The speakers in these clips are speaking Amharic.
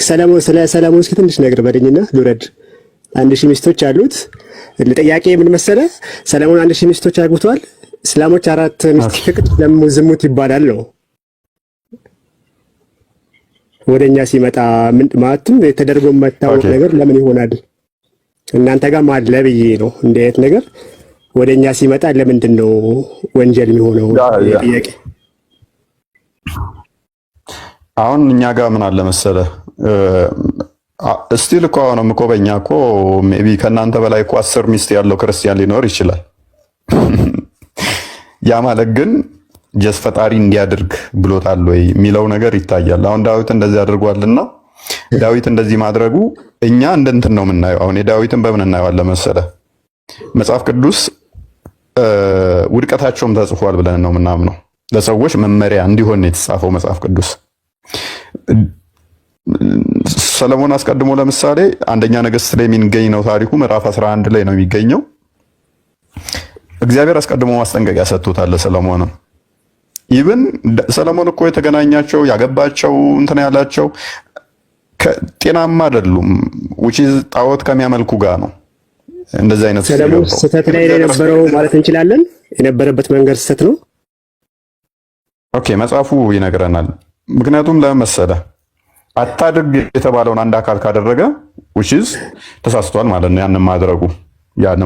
ሰለሞን ስለ ሰለሞን እስኪ ትንሽ ነገር በለኝና ልውረድ። 1000 ሚስቶች አሉት። ለጥያቄ ምን መሰለህ? ሰለሞን 1000 ሚስቶች አግብቷል። እስላሞች 4 ሚስት ፍቅድ ለምን ዝሙት ይባላል ነው? ወደኛ ሲመጣ ምን ማለትም ተደርጎ የማይታወቅ ነገር ለምን ይሆናል? እናንተ ጋር ማለ ብዬ ነው። እንደ አይነት ነገር ወደኛ ሲመጣ ለምንድን ነው ወንጀል የሚሆነው? ጥያቄ አሁን እኛ ጋር ምን አለ መሰለህ እስቲል እኮ አሁንም እኮ በእኛ እኮ ሜቢ ከእናንተ በላይ እኮ 10 ሚስት ያለው ክርስቲያን ሊኖር ይችላል። ያ ማለት ግን ጀስ ፈጣሪ እንዲያደርግ ብሎታል ወይ የሚለው ነገር ይታያል። አሁን ዳዊት እንደዚህ አድርጓልና ዳዊት እንደዚህ ማድረጉ እኛ እንደንትን ነው የምናየው። አሁን የዳዊትን በምን እናየዋለን መሰለህ? መጽሐፍ ቅዱስ ውድቀታቸውም ተጽፏል ብለን ነው የምናምነው። ለሰዎች መመሪያ እንዲሆን የተጻፈው መጽሐፍ ቅዱስ። ሰለሞን አስቀድሞ ለምሳሌ አንደኛ ነገሥት ላይ የሚገኝ ነው ታሪኩ። ምዕራፍ 11 ላይ ነው የሚገኘው። እግዚአብሔር አስቀድሞ ማስጠንቀቂያ ሰጥቶታል ለሰለሞን። ኢቭን ሰለሞን እኮ የተገናኛቸው ያገባቸው እንትን ያላቸው ጤናማ አይደሉም። which is ጣዖት ከሚያመልኩ ጋር ነው። እንደዚህ አይነት ሰለሞን ስህተት ላይ የነበረው ማለት እንችላለን። የነበረበት መንገድ ስህተት ነው። ኦኬ መጽሐፉ ይነግረናል። ምክንያቱም ለመሰለህ አታድርግ የተባለውን አንድ አካል ካደረገ which is ተሳስቷል ማለት ነው። ያንን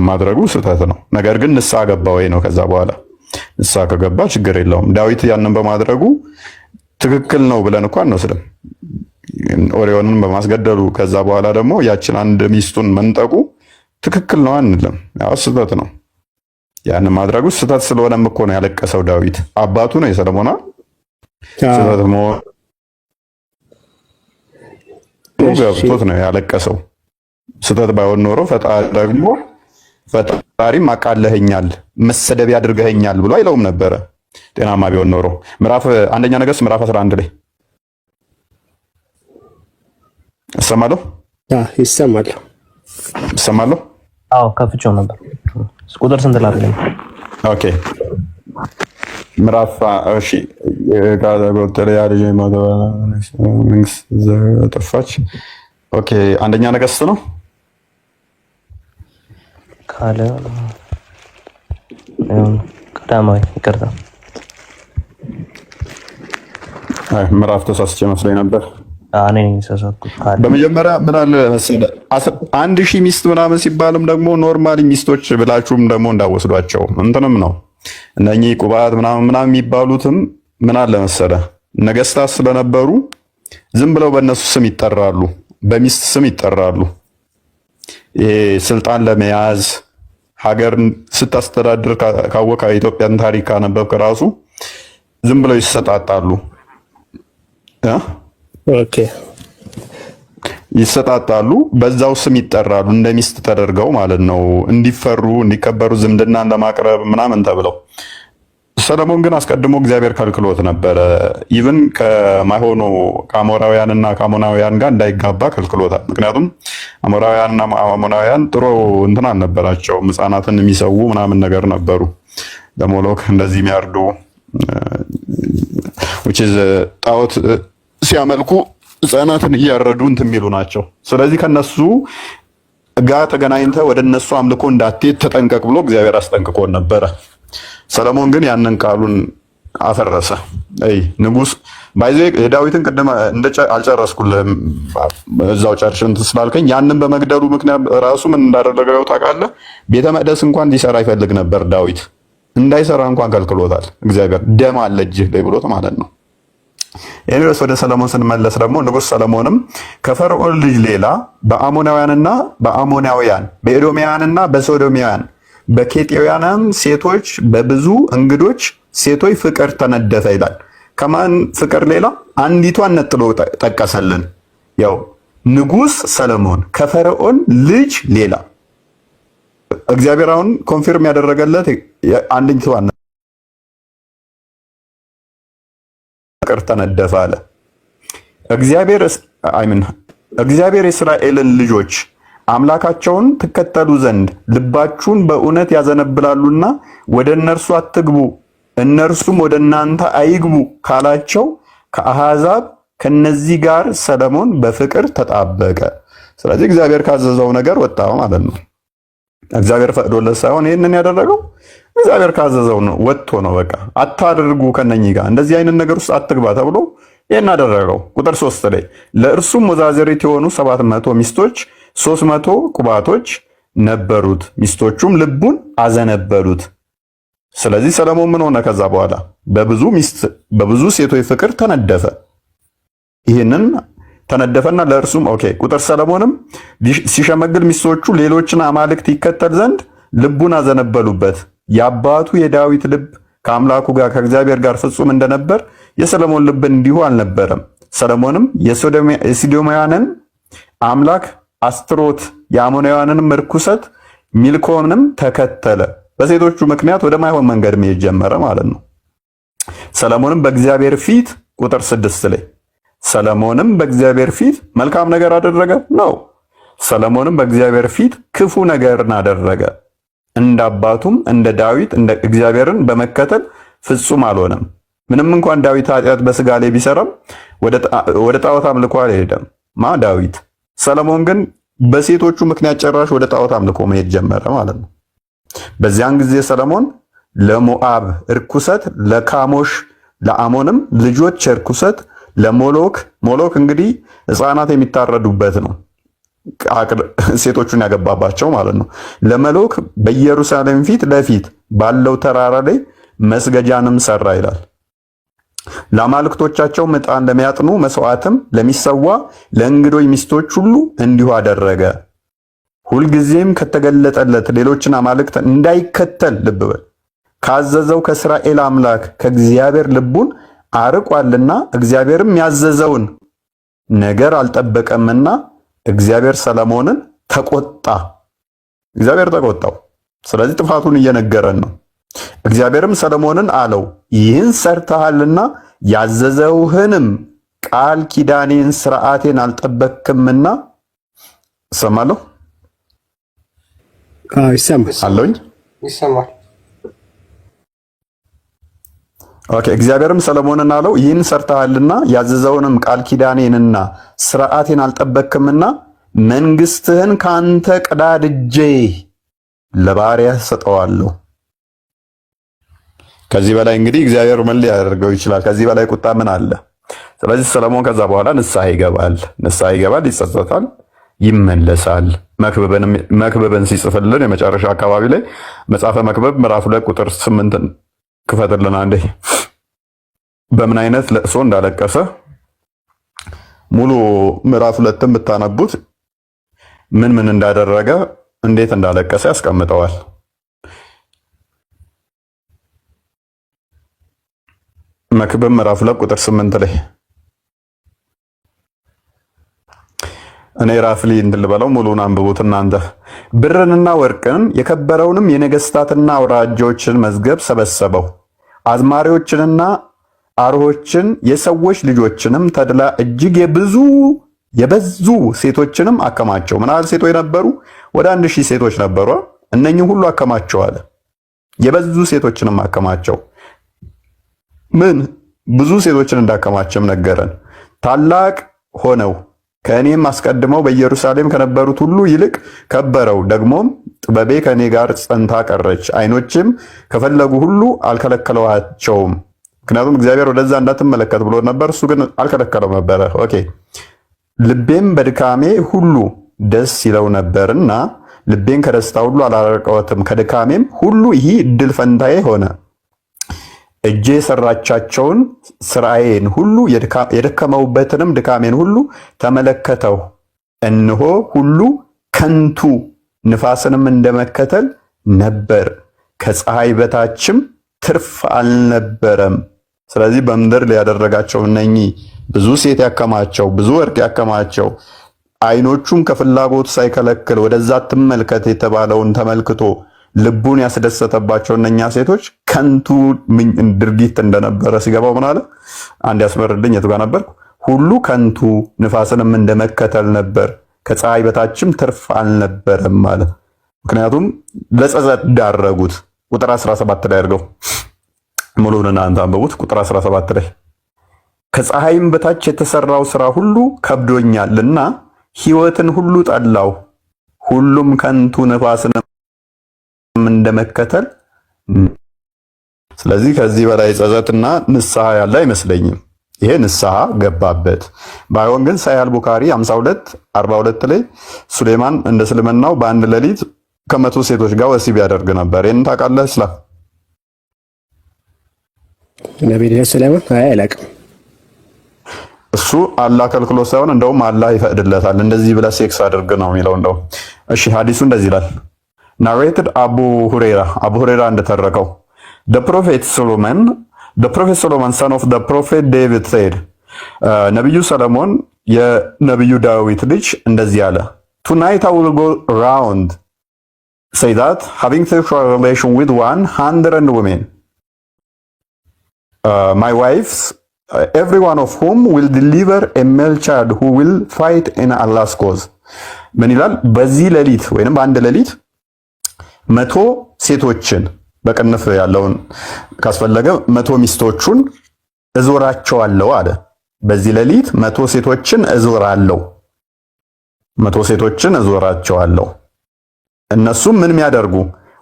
ማድረጉ ስህተት ነው። ነገር ግን ንስሐ ገባ ወይ ነው። ከዛ በኋላ ንስሐ ከገባ ችግር የለውም። ዳዊት ያንን በማድረጉ ትክክል ነው ብለን እንኳን አንወስድም። ኦሪዮንን በማስገደሉ ከዛ በኋላ ደግሞ ያችን አንድ ሚስቱን መንጠቁ ትክክል ነው አንልም። ያው ስህተት ነው። ያንን ማድረጉ ስህተት ስለሆነም እኮ ነው ያለቀሰው ዳዊት። አባቱ ነው የሰለሞን ስህተት ገብቶት ነው ያለቀሰው። ስህተት ባይሆን ኖሮ ፈጣሪም አቃለኸኛል፣ መሰደቢያ አድርገኸኛል ብሎ አይለውም ነበረ። ጤናማ ቢሆን ኖሮ አንደኛ ነገሥት ምዕራፍ 11 ላይ ይሰማለሁ። አዎ ከፍቼው ነበር። ቁጥር ስንት ላድርግ? ኦኬ ምዕራፍ ጠፋች። ኦኬ አንደኛ ነገሥት ነው ካለ ቀዳማዊ ይቅርታ፣ ምዕራፍ ተሳስቼ መስሎኝ ነበር። እኔ ነኝ ተሳሳትኩት። በመጀመሪያ ምን አለ መሰለህ 1000 ሚስት ምናምን ሲባልም ደግሞ ኖርማሊ ሚስቶች ብላችሁም ደግሞ እንዳወስዷቸው እንትንም ነው። እነኚህ ቁባት ምናምን የሚባሉትም ምን አለ መሰለህ ነገስታት ስለነበሩ ዝም ብለው በእነሱ ስም ይጠራሉ፣ በሚስት ስም ይጠራሉ። ይሄ ስልጣን ለመያዝ ሀገርን ስታስተዳድር ካወቀ ኢትዮጵያን ታሪክ ካነበብክ ራሱ ዝም ብለው ይሰጣጣሉ። ኦኬ ይሰጣጣሉ፣ በዛው ስም ይጠራሉ፣ እንደ ሚስት ተደርገው ማለት ነው። እንዲፈሩ እንዲከበሩ፣ ዝምድናን ለማቅረብ ምናምን ተብለው። ሰለሞን ግን አስቀድሞ እግዚአብሔር ከልክሎት ነበረ። ኢቭን ከማይሆኑ ከአሞራውያንና ከአሞናውያን ጋር እንዳይጋባ ከልክሎታል። ምክንያቱም አሞራውያንና አሞናውያን ጥሩ እንትን አልነበራቸውም። ሕፃናትን የሚሰዉ ምናምን ነገር ነበሩ፣ ለሞሎክ እንደዚህ የሚያርዱ which is ጣዖት ሲያመልኩ ሕፃናትን እያረዱ እንትን የሚሉ ናቸው። ስለዚህ ከነሱ ጋር ተገናኝተህ ወደ እነሱ አምልኮ እንዳትሄድ ተጠንቀቅ ብሎ እግዚአብሔር አስጠንቅቆን ነበረ። ሰለሞን ግን ያንን ቃሉን አፈረሰ። ንጉስ ባይዘ የዳዊትን ቅድም አልጨረስኩልህም፣ እዛው ጨርሽ እንትን ስላልከኝ ያንን በመግደሉ ምክንያት ራሱ ምን እንዳደረገው ታውቃለህ? ቤተ መቅደስ እንኳን ሊሰራ ይፈልግ ነበር ዳዊት፣ እንዳይሰራ እንኳን ከልክሎታል እግዚአብሔር። ደም አለ እጅህ ላይ ብሎት ማለት ነው። ኤኒዌይስ ወደ ሰለሞን ስንመለስ ደግሞ ንጉስ ሰለሞንም ከፈርዖን ልጅ ሌላ በአሞናውያንና በአሞናውያን በኤዶማውያንና በሶዶማውያን በኬጢያውያንም ሴቶች በብዙ እንግዶች ሴቶች ፍቅር ተነደፈ ይላል። ከማን ፍቅር ሌላ? አንዲቷን ነጥሎ ጠቀሰልን። ያው ንጉስ ሰለሞን ከፈርዖን ልጅ ሌላ እግዚአብሔር አሁን ኮንፊርም ያደረገለት አንዲቷን ፍቅር ተነደፈ አለ። እግዚአብሔር የእስራኤልን ልጆች አምላካቸውን ትከተሉ ዘንድ ልባችሁን በእውነት ያዘነብላሉና ወደ እነርሱ አትግቡ እነርሱም ወደ እናንተ አይግቡ ካላቸው ከአሕዛብ ከነዚህ ጋር ሰለሞን በፍቅር ተጣበቀ። ስለዚህ እግዚአብሔር ካዘዘው ነገር ወጣ ማለት ነው። እግዚአብሔር ፈቅዶለት ሳይሆን ይህንን ያደረገው እግዚአብሔር ካዘዘው ነው፣ ወጥቶ ነው። በቃ አታድርጉ ከነኚህ ጋር እንደዚህ አይነት ነገር ውስጥ አትግባ ተብሎ ይህን አደረገው። ቁጥር 3 ላይ ለእርሱም ወዛዝሪት የሆኑ 700 ሚስቶች 300 ቁባቶች ነበሩት፣ ሚስቶቹም ልቡን አዘነበሉት። ስለዚህ ሰለሞን ምን ሆነ? ከዛ በኋላ በብዙ ሴቶች ፍቅር ተነደፈ። ይህንን ተነደፈና ለእርሱም ቁጥር ሰለሞንም ሲሸመግል ሚስቶቹ ሌሎችን አማልክት ይከተል ዘንድ ልቡን አዘነበሉበት። የአባቱ የዳዊት ልብ ከአምላኩ ጋር ከእግዚአብሔር ጋር ፍጹም እንደነበር የሰለሞን ልብ እንዲሁ አልነበረም። ሰለሞንም የሶዶማውያንን አምላክ አስትሮት፣ የአሞናውያንንም ርኩሰት ሚልኮንም ተከተለ። በሴቶቹ ምክንያት ወደማይሆን መንገድ መሄድ ጀመረ ማለት ነው። ሰለሞንም በእግዚአብሔር ፊት ቁጥር 6 ላይ ሰለሞንም በእግዚአብሔር ፊት መልካም ነገር አደረገ ነው። ሰለሞንም በእግዚአብሔር ፊት ክፉ ነገርን አደረገ። እንደ አባቱም እንደ ዳዊት እንደ እግዚአብሔርን በመከተል ፍጹም አልሆነም። ምንም እንኳን ዳዊት ኃጢአት በስጋ ላይ ቢሰራም ወደ ጣዖት አምልኮ አልሄደም። ዳዊት። ሰለሞን ግን በሴቶቹ ምክንያት ጭራሽ ወደ ጣዖት አምልኮ መሄድ ጀመረ ማለት ነው። በዚያን ጊዜ ሰለሞን ለሞዓብ እርኩሰት፣ ለካሞሽ ለአሞንም ልጆች እርኩሰት፣ ለሞሎክ እንግዲህ ሕፃናት የሚታረዱበት ነው፣ ሴቶቹን ያገባባቸው ማለት ነው። ለመሎክ በኢየሩሳሌም ፊት ለፊት ባለው ተራራ ላይ መስገጃንም ሰራ ይላል። ለአማልክቶቻቸው ዕጣን ለሚያጥኑ መስዋዕትም ለሚሰዋ ለእንግዶች ሚስቶች ሁሉ እንዲሁ አደረገ። ሁልጊዜም ከተገለጠለት ሌሎችን አማልክት እንዳይከተል ልብ በል ካዘዘው ከእስራኤል አምላክ ከእግዚአብሔር ልቡን አርቋልና እግዚአብሔርም ያዘዘውን ነገር አልጠበቀምና እግዚአብሔር ሰለሞንን ተቆጣ። እግዚአብሔር ተቆጣው። ስለዚህ ጥፋቱን እየነገረን ነው። እግዚአብሔርም ሰለሞንን አለው ይህን ሰርተሃልና ያዘዘውህንም ቃል ኪዳኔን ስርዓቴን አልጠበቅምና። እሰማለሁ ይሰማል አለኝ ይሰማል። እግዚአብሔርም ሰለሞንን አለው ይህን ሰርተሃልና ያዘዘውንም ቃል ኪዳኔንና ስርዓቴን አልጠበቅምና መንግስትህን ካንተ ቀዳድጄ ለባሪያህ ሰጠዋለሁ። ከዚህ በላይ እንግዲህ እግዚአብሔር ምን ሊያደርገው ይችላል? ከዚህ በላይ ቁጣ ምን አለ? ስለዚህ ሰለሞን ከዛ በኋላ ንስሐ ይገባል፣ ይጸጸታል፣ ይመለሳል። መክብብን ሲጽፍልን የመጨረሻ አካባቢ ላይ መጽሐፈ መክብብ ምዕራፍ 2 ቁጥር 8 ክፈትልን አንዴ። በምን አይነት ለቅሶ እንዳለቀሰ ሙሉ ምዕራፍ 2ን ብታነቡት ምን እንዳደረገ እንዴት እንዳለቀሰ ያስቀምጠዋል። መክብብ ምዕራፍ 2 ቁጥር 8 ላይ እኔ ራፍሊ እንድልበለው ሙሉን አንብቡት እናንተ። ብርንና ወርቅን የከበረውንም የነገስታትና አውራጆችን መዝገብ ሰበሰበው፣ አዝማሪዎችንና አርሆችን የሰዎች ልጆችንም ተድላ እጅግ የበዙ ሴቶችንም አከማቸው። ምን ያህል ሴቶች ነበሩ? ወደ 1000 ሴቶች ነበሩ። እነኚህ ሁሉ አከማቸው አለ። የበዙ ሴቶችንም አከማቸው። ምን ብዙ ሴቶችን እንዳከማቸም ነገረን። ታላቅ ሆነው ከእኔም አስቀድመው በኢየሩሳሌም ከነበሩት ሁሉ ይልቅ ከበረው። ደግሞም ጥበቤ ከእኔ ጋር ጸንታ ቀረች፣ ዓይኖችም ከፈለጉ ሁሉ አልከለከለዋቸውም። ምክንያቱም እግዚአብሔር ወደዛ እንዳትመለከት ብሎ ነበር፣ እሱ ግን አልከለከለው ነበረ። ልቤም በድካሜ ሁሉ ደስ ይለው ነበርና ልቤን ከደስታ ሁሉ አላረቀወትም። ከድካሜም ሁሉ ይህ እድል ፈንታዬ ሆነ። እጄ የሰራቻቸውን ስራዬን ሁሉ የደከመውበትንም ድካሜን ሁሉ ተመለከተው። እነሆ ሁሉ ከንቱ ንፋስንም እንደመከተል ነበር፣ ከፀሐይ በታችም ትርፍ አልነበረም። ስለዚህ በምድር ላይ ያደረጋቸው እነኚህ ብዙ ሴት ያከማቸው፣ ብዙ ወርቅ ያከማቸው፣ ዓይኖቹም ከፍላጎቱ ሳይከለክል ወደዛ ትመልከት የተባለውን ተመልክቶ ልቡን ያስደሰተባቸው እነኛ ሴቶች ከንቱ ድርጊት እንደነበረ ሲገባው ምን አለ? አንድ ያስመርልኝ። የቱ ጋር ነበርኩ? ሁሉ ከንቱ ንፋስንም እንደመከተል ነበር፣ ከፀሐይ በታችም ትርፍ አልነበረም አለ። ምክንያቱም ለጸጸት ዳረጉት። ቁጥር 17 ላይ አድርገው ሙሉውን እናንተ አንብቡት። ቁጥር 17 ላይ ከፀሐይም በታች የተሰራው ስራ ሁሉ ከብዶኛልና ሕይወትን ሁሉ ጠላው፣ ሁሉም ከንቱ ነፋስንም እንደመከተል። ስለዚህ ከዚህ በላይ ጸጸትና ንስሐ ያለ አይመስለኝም። ይሄ ንስሐ ገባበት። ባይሆን ግን ሳሂህ አልቡኻሪ 52:42 ላይ ሱሌማን እንደ እስልምናው በአንድ ሌሊት ከመቶ ሴቶች ጋር ወሲብ ያደርግ ነበር። ይሄን ታውቃለህ? እስላም ነብዩ ሱሌማን አላውቅም። እሱ አላህ ከልክሎ ሳይሆን እንደውም አላህ ይፈቅድለታል። እንደዚህ ብለህ ሴክስ አድርግ ነው የሚለው እንደው። እሺ ሐዲሱ እንደዚህ ይላል። ናሬትድ አቡ ሁሬራ እንደተረከው the prophet Solomon son of the prophet David said ነብዩ ሰለሞን የነብዩ ዳዊት ልጅ እንደዚህ አለ tonight I will go around say that having sexual relation with 100 women my wives every one of whom will deliver a male child who will fight in Allah's cause ምን ይላል? በዚህ ሌሊት ወይንም በአንድ ሌሊት 100 ሴቶችን በቅንፍ ያለውን ካስፈለገ 100 ሚስቶቹን እዞራቸዋለሁ አለ። በዚህ ሌሊት 100 ሴቶችን እዞራለሁ፣ 100 ሴቶችን እዞራቸዋለሁ። እነሱም ምን የሚያደርጉ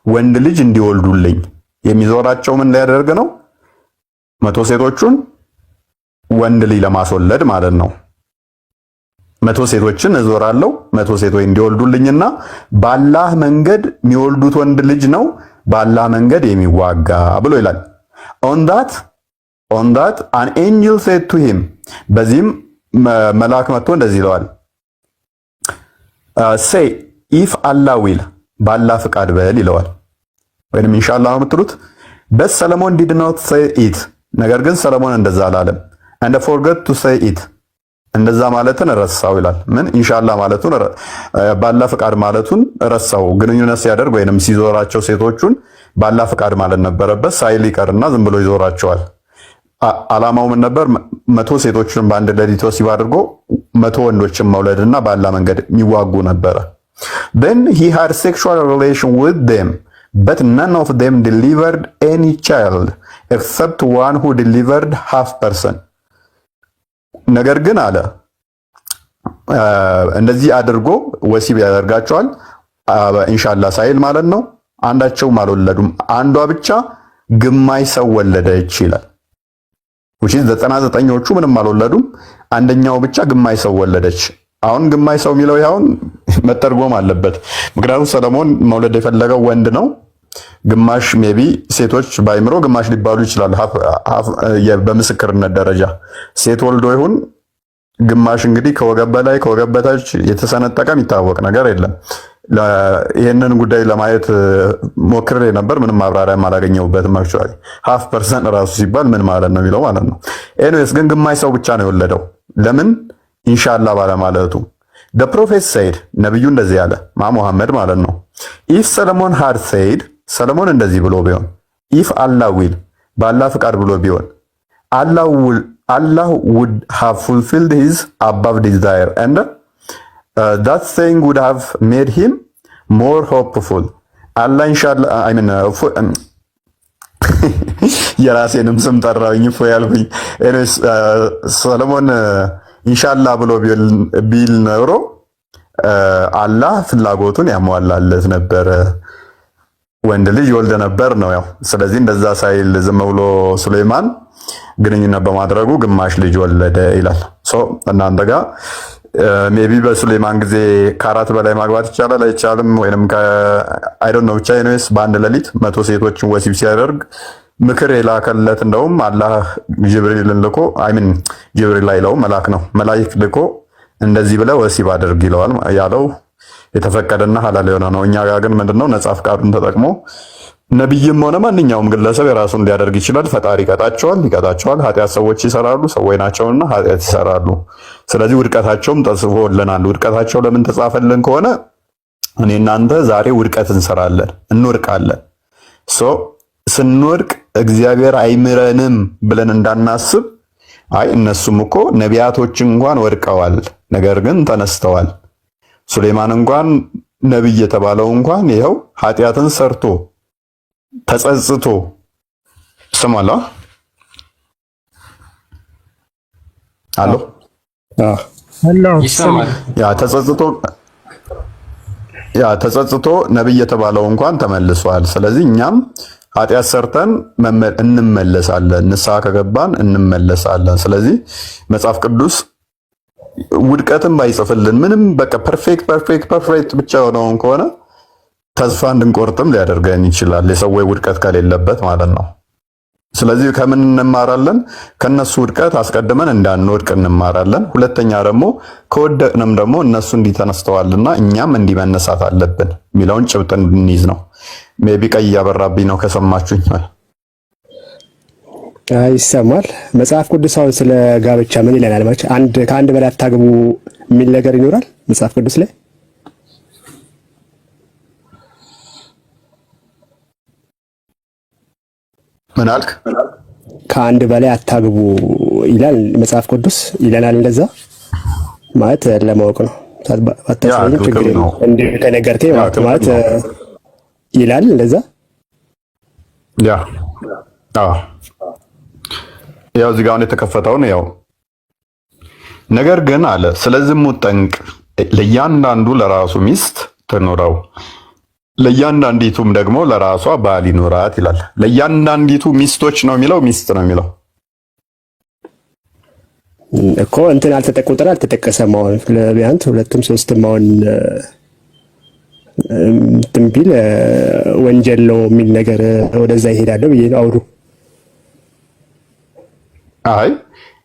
ወንድ ልጅ እንዲወልዱልኝ። የሚዞራቸው ምን ሊያደርግ ነው? 100 ሴቶቹን ወንድ ልጅ ለማስወለድ ማለት ነው። 100 ሴቶችን እዞራለሁ 100 ሴቶች እንዲወልዱልኝና በአላህ መንገድ የሚወልዱት ወንድ ልጅ ነው በአላህ መንገድ የሚዋጋ ብሎ ይላል። on that an angel said to him በዚህም መልአክ መጥቶ እንደዚህ ይለዋል say if Allah will በአላህ ፍቃድ በል ይለዋል። ወይንም ኢንሻአላህ ነው የምትሉት። but Solomon did not say it ነገር ግን ሰለሞን እንደዛ አላለም። and forgot to say it እንደዛ ማለትን ረሳው ይላል። ምን ኢንሻአላህ ማለቱን ባላ ፍቃድ ማለቱን ረሳው። ግንኙነት ሲያደርግ ወይንም ሲዞራቸው ሴቶቹን ባላ ፍቃድ ማለት ነበረበት። ሳይል ይቀርና ዝም ብሎ ይዞራቸዋል። አላማው ምን ነበር? 100 ሴቶችን በአንድ ሌሊት ወሲብ አድርጎ 100 ወንዶችን መውለድና ባላ መንገድ የሚዋጉ ነበረ። then he had sexual relation with them but none of them delivered any child except one who delivered half person ነገር ግን አለ እንደዚህ አድርጎ ወሲብ ያደርጋቸዋል ኢንሻአላህ ሳይል ማለት ነው። አንዳቸውም አልወለዱም፣ አንዷ ብቻ ግማሽ ሰው ወለደች ይላል። which is 99ዎቹ ምንም አልወለዱም፣ አንደኛው ብቻ ግማሽ ሰው ወለደች። አሁን ግማሽ ሰው የሚለው ያውን መተርጎም አለበት። ምክንያቱም ሰለሞን መውለድ የፈለገው ወንድ ነው። ግማሽ ሜቢ ሴቶች ባይምሮ ግማሽ ሊባሉ ይችላል። በምስክርነት ደረጃ ሴት ወልዶ ይሁን ግማሽ እንግዲህ ከወገብ በላይ ከወገብ በታች የተሰነጠቀ የሚታወቅ ነገር የለም። ይሄንን ጉዳይ ለማየት ሞክሬ ነበር፣ ምንም ማብራሪያም አላገኘሁበትም። አክቹአሊ half percent ራሱ ሲባል ምን ማለት ነው የሚለው ማለት ነው። ኤኒዌይስ ግን ግማሽ ሰው ብቻ ነው የወለደው። ለምን? ኢንሻአላህ ባለማለቱ። the prophet said ነብዩ እንደዚህ ያለ ሙሐመድ ማለት ነው if Solomon had said ሰለሞን እንደዚህ ብሎ ቢሆን if Allah will በአላህ ፍቃድ ብሎ ቢሆን Allah would have fulfilled his above desire and that saying would have made him more hopeful Allah inshallah I mean የራሴንም ስም ጠራውኝ እፎ ያልኩኝ ሰለሞን ኢንሻአላህ ብሎ ቢል ኖሮ አላህ ፍላጎቱን ያሟላለት ነበር፣ ወንድ ልጅ ይወልድ ነበር ነው ያው። ስለዚህ እንደዛ ሳይል ዝም ብሎ ሱሌማን ግንኙነት በማድረጉ ግማሽ ልጅ ወለደ ይላል። እናንተ ጋር ሜቢ በሱሌማን ጊዜ ከአራት በላይ ማግባት ይቻላል አይቻልም? ወይንም አይ ዶንት ኖ ብቻ ኤኒዌይስ በአንድ ሌሊት 100 ሴቶችን ወሲብ ሲያደርግ ምክር የላከለት እንደውም አላህ ጅብሪልን ልኮ ጅብሪል ላይለው መልአክ ነው መላእክት ልኮ እንደዚህ ብለ ወሲብ አድርግ ይለዋል ያለው የተፈቀደና ሐላል የሆነ ነው። እኛ ጋር ግን ምንድነው ነጻ ፍቃዱን ተጠቅሞ ነብይም ሆነ ማንኛውም ግለሰብ የራሱን ሊያደርግ ይችላል። ፈጣሪ ይቀጣቸዋል። ኃጢአት ሰዎች ይሰራሉ፣ ሰዎች ናቸውና ኃጢአት ይሰራሉ። ስለዚህ ውድቀታቸውም ተጽፎልናል። ውድቀታቸው ለምን ተጻፈልን ከሆነ እኔ እናንተ ዛሬ ውድቀት እንሰራለን፣ እንወድቃለን። ስንወድቅ እግዚአብሔር አይምረንም ብለን እንዳናስብ እነሱም እኮ ነቢያቶች እንኳን ወድቀዋል፣ ነገር ግን ተነስተዋል። ሱሌማን እንኳን ነብይ የተባለው እንኳን ይኸው ኃጢአትን ሰርቶ ተጸጽቶ ስማላ አሎ ይሰማል። ተጸጽቶ ነብይ የተባለው እንኳን ተመልሷል። ስለዚህ እኛም ኃጢአት ሰርተን እንመለሳለን፣ ንስሐ ከገባን እንመለሳለን። ስለዚህ መጽሐፍ ቅዱስ ውድቀትን ባይጽፍልን ምንም በቃ ፐርፌክት ብቻ የሆነውን ከሆነ ተስፋ እንድንቆርጥም ሊያደርገን ይችላል፣ የሰው ውድቀት ከሌለበት ማለት ነው። ስለዚህ ከምን እንማራለን? ከነሱ ውድቀት አስቀድመን እንዳንወድቅ እንማራለን። ሁለተኛ ደግሞ ከወደቅንም ደግሞ እነሱ እንዲተነስተዋልና እኛም እንዲመነሳት አለብን የሚለውን ጭብጥ እንድንይዝ ነው። ሜቢ ቀይ እያበራብኝ ነው ከሰማችሁኝ። ይሰማል። መጽሐፍ ቅዱስ አሁን ስለ ጋብቻ ምን ይለናል? ማለት ከአንድ በላይ አታግቡ የሚል ነገር ይኖራል መጽሐፍ ቅዱስ ላይ? ምን አልክ? ከአንድ በላይ አታግቡ ይላል መጽሐፍ ቅዱስ ይለናል። እንደዛ ማለት ለማወቅ ነው። አታሳየኝ ችግር ነው እንዴ ከነገርከኝ ማለት ይላል እንደዛ። ያው እዚህ ጋር አሁን የተከፈተውን ያው ነገር ግን አለ ስለ ዝሙት ጠንቅ ለእያንዳንዱ ለራሱ ሚስት ትኑረው ለእያንዳንዲቱም ደግሞ ለራሷ ባል ይኑራት ይላል። ለእያንዳንዲቱ ሚስቶች ነው የሚለው ሚስት ነው የሚለው እኮ እንትን ቁጥር አልተጠቀሰም። አሁን ቢያንስ ሁለትም ሶስትም አሁን ትንቢል ወንጀል ነው የሚል ነገር ወደዛ ይሄዳል ብዬ አውሩ። አይ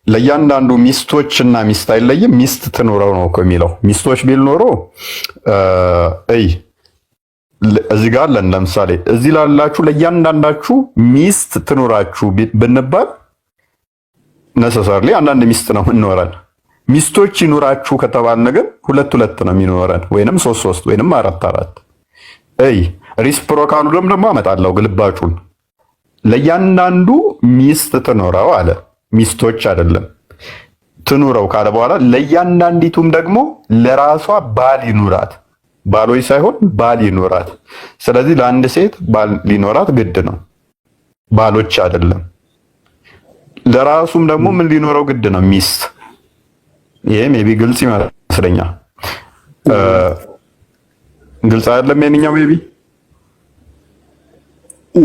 ለእያንዳንዱ ሚስቶችና ሚስት አይለይም፣ ሚስት ትኑረው ነው እኮ የሚለው። ሚስቶች ቢል ኖሮ እዚህ ጋር አለን። ለምሳሌ እዚህ ላላችሁ ለእያንዳንዳችሁ ሚስት ትኑራችሁ ብንባል ነሰሰርሊ አንዳንድ ሚስት ነው እንኖረን። ሚስቶች ይኑራችሁ ከተባልን ግን ሁለት ነው የሚኖረን፣ ወይንም ሶስት ወይንም አራት። ሪስፕሮካሉ ደግሞ አመጣለሁ ግልባጩን። ለእያንዳንዱ ሚስት ትኑረው አለ፣ ሚስቶች አይደለም። ትኑረው ካለ በኋላ ለእያንዳንዲቱም ደግሞ ለራሷ ባል ይኑራት፣ ባሎች ሳይሆን ባል ይኖራት። ስለዚህ ለአንድ ሴት ባል ሊኖራት ግድ ነው፣ ባሎች አይደለም። ለራሱም ደግሞ ምን ሊኖረው ግድ ነው? ሚስት። ይሄ ሜቢ ግልጽ ይመስለኛል። ግልጽ አይደለም የእኛው ሜቢ።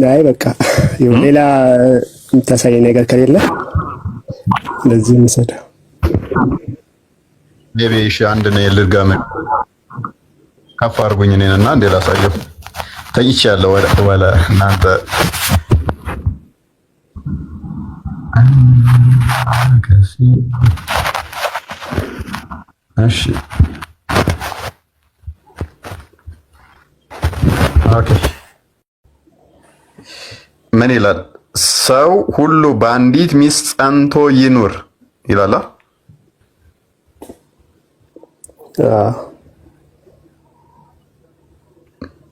አይ በቃ ሌላ የምታሳየኝ ነገር ከሌለ ለዚህ እንሰዳ ሜቢ። እሺ አንድ ነው ልድገም። ከፍ አድርጉኝ እኔንና እንዴ ላሳየው። ተኝቻለሁ ወለ እናንተ እሺ ኦኬ። ምን ይላል? ሰው ሁሉ በአንዲት ሚስት ጸንቶ ይኑር ይላል።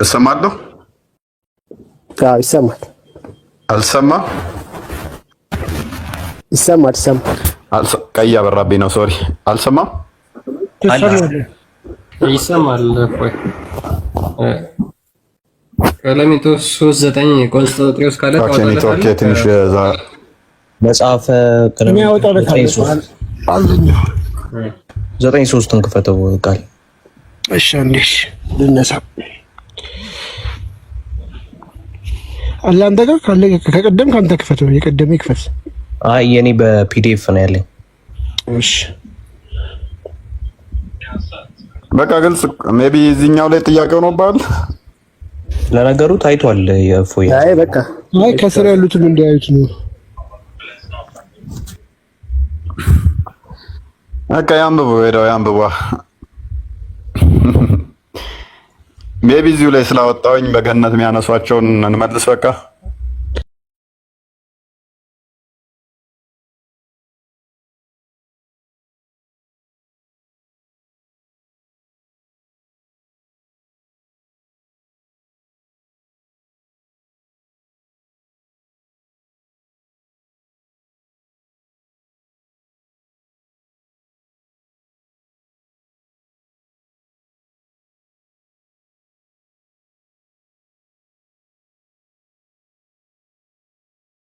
እሰማለሁ። ይሰማል። አልሰማም? ይሰማል። ቀይ አበራብኝ ነው። ሶሪ። አልሰማም? ይሰማል። ቆይ ቀለሚቶስ 39 ቆንስጣንጢኖስ ካለ ኔትወርክ ትንሽ መጽሐፈ ቀለሚቶስ 9:3 ክፈተው ቃል። እሺ አንዴሽ ልነሳ አለ አንተ ጋር ካለ ከቀደም ካንተ ክፈተው። የቀደመ ይክፈት። አይ የኔ በፒዲኤፍ ነው ያለኝ። እሺ በቃ ግልጽ። ሜቢ እዚህኛው ላይ ጥያቄው ነው ባል ለነገሩ ታይቷል። የፎይ አይ በቃ አይ ከስር ያሉትን እንዲያዩት ነው። በቃ ያንብቡ፣ ሄደው ያንብቡ። ሜቢ እዚሁ ላይ ስላወጣሁኝ በገነት የሚያነሷቸውን እንመልስ በቃ